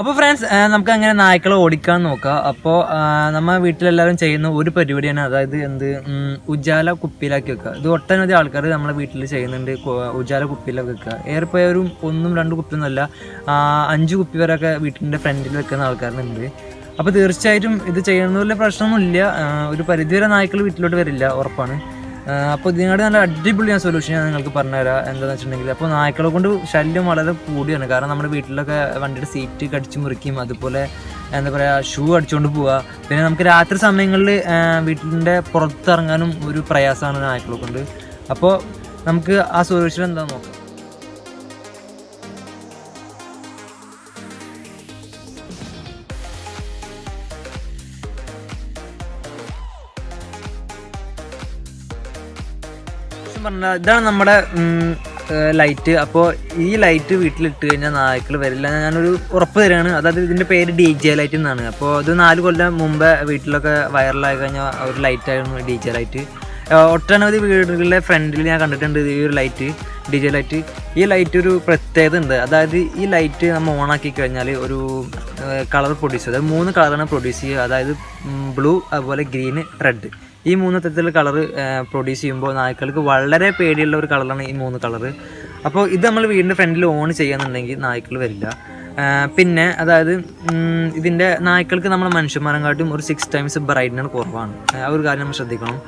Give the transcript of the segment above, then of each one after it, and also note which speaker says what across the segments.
Speaker 1: അപ്പോൾ ഫ്രണ്ട്സ് നമുക്ക് അങ്ങനെ നായ്ക്കളെ ഓടിക്കാൻ നോക്കാം. അപ്പോൾ നമ്മൾ വീട്ടിലെല്ലാവരും ചെയ്യുന്ന ഒരു പരിപാടിയാണ്, അതായത് ഉജാല കുപ്പിയിലാക്കി വെക്കുക. ഇത് ഒട്ടനവധി ആൾക്കാർ നമ്മളെ വീട്ടിൽ ചെയ്യുന്നുണ്ട്. ഉജാല കുപ്പിയിലൊക്കെ വെക്കുക. ഏറെപ്പോയ ഒരു 1-2 കുപ്പിയൊന്നുമല്ല, 5 കുപ്പി വരെയൊക്കെ വീട്ടിൻ്റെ ഫ്രണ്ടിൽ വെക്കുന്ന ആൾക്കാരുണ്ട്. അപ്പോൾ തീർച്ചയായിട്ടും ഇത് ചെയ്യുന്നതിൽ പ്രശ്നമൊന്നുമില്ല. ഒരു പരിധിവരെ നായ്ക്കൾ വീട്ടിലോട്ട് വരില്ല, ഉറപ്പാണ്. അപ്പോൾ ഇതിനോട് നല്ല അടിപൊളിയാണ് സൊല്യൂഷൻ ഞാൻ നിങ്ങൾക്ക് പറഞ്ഞുതരാം. എന്താണെന്ന് വെച്ചിട്ടുണ്ടെങ്കിൽ, അപ്പോൾ നായ്ക്കളെ കൊണ്ട് ശല്യം വളരെ കൂടിയാണ്. കാരണം നമ്മുടെ വീട്ടിലൊക്കെ വണ്ടിയുടെ സീറ്റ് കടിച്ചു മുറിക്കും, അതുപോലെ എന്താ പറയുക, ഷൂ അടിച്ചുകൊണ്ട് പോവുക. പിന്നെ നമുക്ക് രാത്രി സമയങ്ങളിൽ വീട്ടിൻ്റെ പുറത്തിറങ്ങാനും ഒരു പ്രയാസമാണ് നായ്ക്കളെ കൊണ്ട്. അപ്പോൾ നമുക്ക് ആ സൊല്യൂഷൻ എന്താണെന്ന് നോക്കാം. പറഞ്ഞാൽ ഇതാണ് നമ്മുടെ ലൈറ്റ്. അപ്പോൾ ഈ ലൈറ്റ് വീട്ടിലിട്ട് കഴിഞ്ഞാൽ നായ്ക്കൾ വരില്ല, ഞാനൊരു ഉറപ്പ് തരാണ്. അതായത് ഇതിൻ്റെ പേര് DJ ലൈറ്റ് എന്നാണ്. അപ്പോൾ ഇത് 4 കൊല്ലം മുമ്പേ വീട്ടിലൊക്കെ വൈറലായി കഴിഞ്ഞ ഒരു ലൈറ്റായിരുന്നു DJ ലൈറ്റ്. ഒട്ടനവധി വീടുകളിലെ ഫ്രണ്ടിൽ ഞാൻ കണ്ടിട്ടുണ്ട് ഈ ഒരു ലൈറ്റ്, DJ ലൈറ്റ്. ഈ ലൈറ്റ് ഒരു പ്രത്യേകത ഉണ്ട്. അതായത് ഈ ലൈറ്റ് നമ്മൾ ഓണാക്കി കഴിഞ്ഞാൽ ഒരു കളർ പ്രൊഡ്യൂസ് ചെയ്യും. അതായത് 3 കളറാണ് പ്രൊഡ്യൂസ് ചെയ്യുക. അതായത് ബ്ലൂ, അതുപോലെ ഗ്രീന്, റെഡ്. ഈ 3 തരത്തിലുള്ള കളർ പ്രൊഡ്യൂസ് ചെയ്യുമ്പോൾ നായ്ക്കൾക്ക് വളരെ പേടിയുള്ള ഒരു കളറാണ് ഈ 3 കളറ്. അപ്പോൾ ഇത് നമ്മൾ വീടിൻ്റെ ഫ്രണ്ടിൽ ഓൺ ചെയ്യാന്നുണ്ടെങ്കിൽ നായ്ക്കൾ വരില്ല. പിന്നെ അതായത് ഇതിൻ്റെ നായ്ക്കൾക്ക് നമ്മൾ മനുഷ്യന്മാരെക്കാട്ടും ഒരു 6 ടൈംസ് ബ്രൈറ്റ്നസ് കുറവാണ്. ആ ഒരു കാര്യം നമ്മൾ ശ്രദ്ധിക്കണം.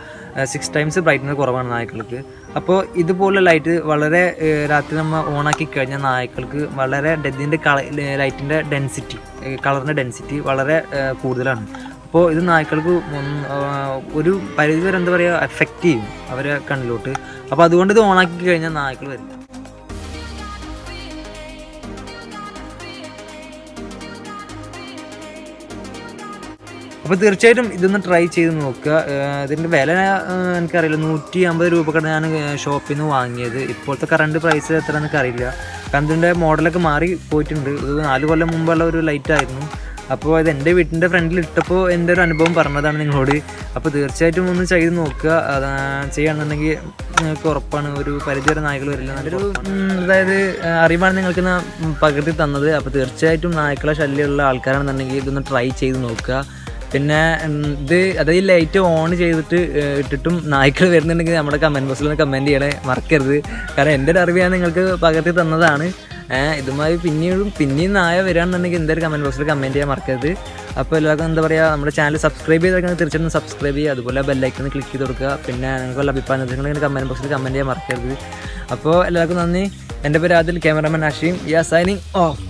Speaker 1: 6 ടൈംസ് ബ്രൈറ്റ്നസ് കുറവാണ് നായ്ക്കൾക്ക്. അപ്പോൾ ഇതുപോലെ ലൈറ്റ് വളരെ രാത്രി നമ്മൾ ഓണാക്കി കഴിഞ്ഞാൽ നായ്ക്കൾക്ക് വളരെ ഇതിൻ്റെ ലൈറ്റിൻ്റെ ഡെൻസിറ്റി, കളറിൻ്റെ ഡെൻസിറ്റി വളരെ കൂടുതലാണ്. അപ്പോൾ ഇത് നായ്ക്കൾക്ക് ഒരു പരിധി വരെ എന്താ പറയുക എഫക്റ്റ് ചെയ്യും അവരെ കണ്ണിലോട്ട്. അപ്പോൾ അതുകൊണ്ട് ഇത് ഓണാക്കി കഴിഞ്ഞാൽ നായ്ക്കൾ വരില്ല. അപ്പോൾ തീർച്ചയായിട്ടും ഇതൊന്ന് ട്രൈ ചെയ്ത് നോക്കുക. ഇതിൻ്റെ വില എനിക്കറിയില്ല, 150 രൂപക്കാണ് ഞാൻ ഷോപ്പിൽ നിന്ന് വാങ്ങിയത്. ഇപ്പോഴത്തെ കറണ്ട് പ്രൈസ് എത്ര എനിക്കറിയില്ല, കാരണം ഇതിൻ്റെ മോഡലൊക്കെ മാറി പോയിട്ടുണ്ട്. ഇത് 4 കൊല്ലം മുമ്പുള്ള ഒരു ലൈറ്റായിരുന്നു. അപ്പോൾ ഇത് എൻ്റെ വീട്ടിൻ്റെ ഫ്രണ്ടിൽ ഇട്ടപ്പോൾ എൻ്റെ ഒരു അനുഭവം പറഞ്ഞതാണ് നിങ്ങളോട്. അപ്പോൾ തീർച്ചയായിട്ടും ഒന്ന് ചെയ്ത് നോക്കുക. ചെയ്യുകയാണെന്നുണ്ടെങ്കിൽ നിങ്ങൾക്ക് ഉറപ്പാണ് ഒരു പരിധിവരെ നായ്ക്കൾ വരില്ല. നല്ലൊരു അതായത് അറിവാണ് നിങ്ങൾക്ക് പകർത്തി തന്നത്. അപ്പോൾ തീർച്ചയായിട്ടും നായ്ക്കളെ ശല്യമുള്ള ആൾക്കാരാണെന്നുണ്ടെങ്കിൽ ഇതൊന്ന് ട്രൈ ചെയ്ത് നോക്കുക. പിന്നെ അതായത് ലൈറ്റ് ഓൺ ചെയ്തിട്ട് ഇട്ടിട്ടും നായ്ക്കൾ വരുന്നുണ്ടെങ്കിൽ നമ്മുടെ കമൻറ്റ് ബോക്സിൽ കമൻറ്റ് ചെയ്യണേ മറക്കരുത്. കാരണം എൻ്റെ ഒരു അറിവ് ഞാൻ നിങ്ങൾക്ക് പകർത്തി തന്നതാണ്. ഇതുമായി പിന്നെയും നായ വരികയാണെന്നുണ്ടെങ്കിൽ എന്തായാലും കമൻറ്റ് ബോക്സിൽ കമൻറ്റ് ചെയ്യാൻ മറക്കരുത്. അപ്പോൾ എല്ലാവർക്കും എന്താ പറയുക, നമ്മുടെ ചാനൽ സബ്സ്ക്രൈബ് ചെയ്തൊക്കെ തീർച്ചയായിട്ടും സബ്സ്ക്രൈബ് ചെയ്യുക. അതുപോലെ ബെല്ലൈക്കൺ ക്ലിക്ക് ചെയ്ത് കൊടുക്കുക. പിന്നെ നിങ്ങൾക്ക് വല്ല അഭിപ്രായം നിങ്ങൾ കമൻറ്റ് ബോക്സിൽ കമൻറ്റ് ചെയ്യാൻ മറക്കരുത്. അപ്പോൾ എല്ലാവർക്കും നന്ദി. എൻ്റെ പേര് ആദിൽ, ക്യാമറമാൻ അഷീം. യാ സൈനിങ് ഓഫ്.